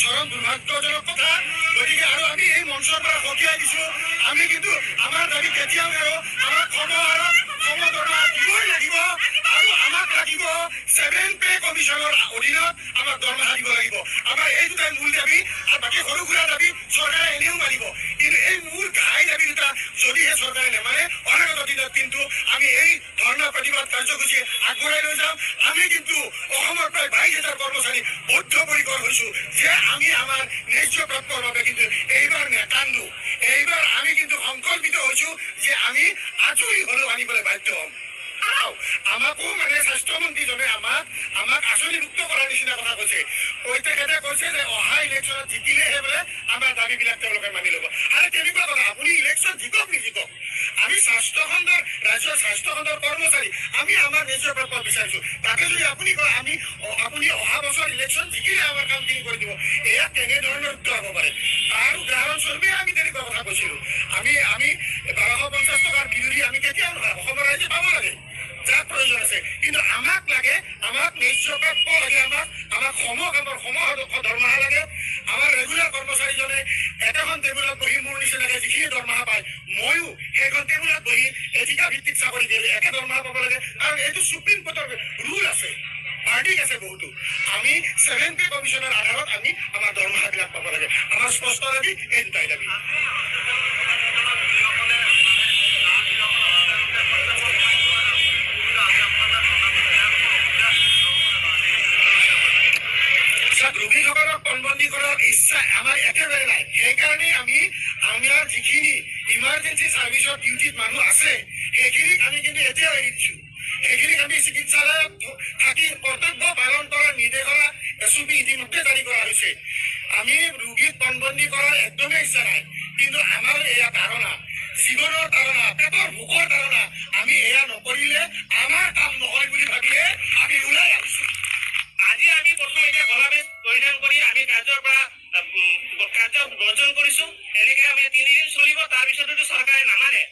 চৰম দুৰ্ভাগ্যজনক কথা। গতিকে আৰু আমি এই মঞ্চৰ পৰা সকীয়াই দিছো, আমি কিন্তু আমাৰ দাবী কেতিয়াও নেৰো। আমাক সম দৰমহা দিবই লাগিব আৰু আমাক লাগিব 7 পে কমিশ্যনৰ অধীনত আমাক দৰমহা দিব লাগিব। আমাৰ এই দুটাই মূল দাবী। আৰু বাকী সৰু সুৰা দাবী চৰকাৰে এনেও মানিব, কিন্তু এই মূল ঘাই দাবী দুটা যদিহে চৰকাৰে নেমানে, অনাগত দিনত কিন্তু আমি এই ধৰ্ণা প্ৰতিবাদ কাৰ্যসূচী আগবঢ়াই লৈ যাম। আমি কিন্তু অসমৰ প্ৰায় 22,000 কৰ্মচাৰী বদ্ধপৰিকৰ হৈছো যে আমি আমাৰ ন্যায্য প্ৰাপ্যৰ বাবে কিন্তু এইবাৰ নেকান্দো। এইবাৰ আমি কিন্তু সংকল্পিত হৈছো যে আমি আজৰি হলেও আনিবলৈ বাধ্য হ'ম। আমাকো মানে স্বাস্থ্যমন্ত্ৰীজনে আমাক আঁচনিভুক্ত কৰাৰ নিচিনা কথা কৈছে। তেখেতে কৈছে যে অহা ইলেকশ্যনত জিকিলেহে বোলে আমাৰ দাবীবিলাক তেওঁলোকে মানি ল'ব। আৰু তেনেকুৱা কথা, আপুনি ইলেকশ্যন জিকক নিজিকক, আমি ৰাজ্যৰ স্বাস্থ্য খণ্ডৰ কৰ্মচাৰী, আমি আমাৰ ন্যায্য প্ৰাপ্য বিচাৰিছো। তাকে যদি আপুনি কয় আপুনি অহা বছৰ ইলেকশ্যন জিকিলে আমাৰ কামখিনি কৰি দিব, এয়া কেনেধৰণৰ উত্তৰ হ'ব পাৰে? তাৰ উদাহৰণস্বৰূপে আমি তেনেকুৱা কথা কৈছিলো। আমি 1250 টকাৰ বিৰোধী আমি কেতিয়াও নহয়, অসমৰ ৰাইজে পাব লাগে যাৰ প্ৰয়োজন আছে, কিন্তু আমাক লাগে, আমাক ন্যায্য প্ৰাপ্য লাগে, আমাক দৰমহা লাগে। আমাৰ ৰেগুলাৰ কৰ্মচাৰীজনে একেখন টেবুলত বহি মোৰ নিচিনাকে যিখিনি দৰমহা পায়, ময়ো সেইখন টেবুলত বহি এঠিকা ভিত্তিত চাকৰি দিলে একে দৰমহা পাব লাগে। কাৰণ এইটো সুপ্ৰিম কোৰ্টৰ ৰুল আছে, ভাৰ্ডিক আছে বহুতো। আমি 7 পে কমিশ্যনৰ আধাৰত আমি আমাৰ দৰমহাবিলাক পাব লাগে। আমাৰ স্পষ্ট দাবী এই দুটাই দাবী। ৰোগীসকলক পণবন্দী কৰাৰ ইচ্ছা আমাৰ একেবাৰে নাই। সেইকাৰণে আমি আমাৰ যিখিনি ইমাৰ্জেঞ্চি চাৰ্ভিচৰ ডিউটিত মানুহ আছে, সেইখিনিক আমি কিন্তু এতিয়াও এৰি দিছো। সেইখিনিক আমি চিকিৎসালয়ত থাকি কৰ্তব্য পালন কৰাৰ নিৰ্দেশনা SOP ইতিমধ্যে জাৰি কৰা হৈছে। আমি ৰোগীক পণবন্দী কৰাৰ একদমেই ইচ্ছা নাই, কিন্তু আমাৰ এয়া ধাৰণা, জীৱনৰ ধাৰণা, পেটৰ ভোকৰ ধাৰণা, আমি এয়া নকৰিলে আমাৰ কাম নহয় বুলি ভাবিয়ে আমি ওলাই আহিছো। আজি আমি প্ৰথম এতিয়া গলাবেজ পৰিধান কৰি আমি কাৰ্যৰ পৰা কাৰ্য বৰ্জন কৰিছো। এনেকে আমি 3 দিন চলিব, তাৰ পিছতো চৰকাৰে নামানে।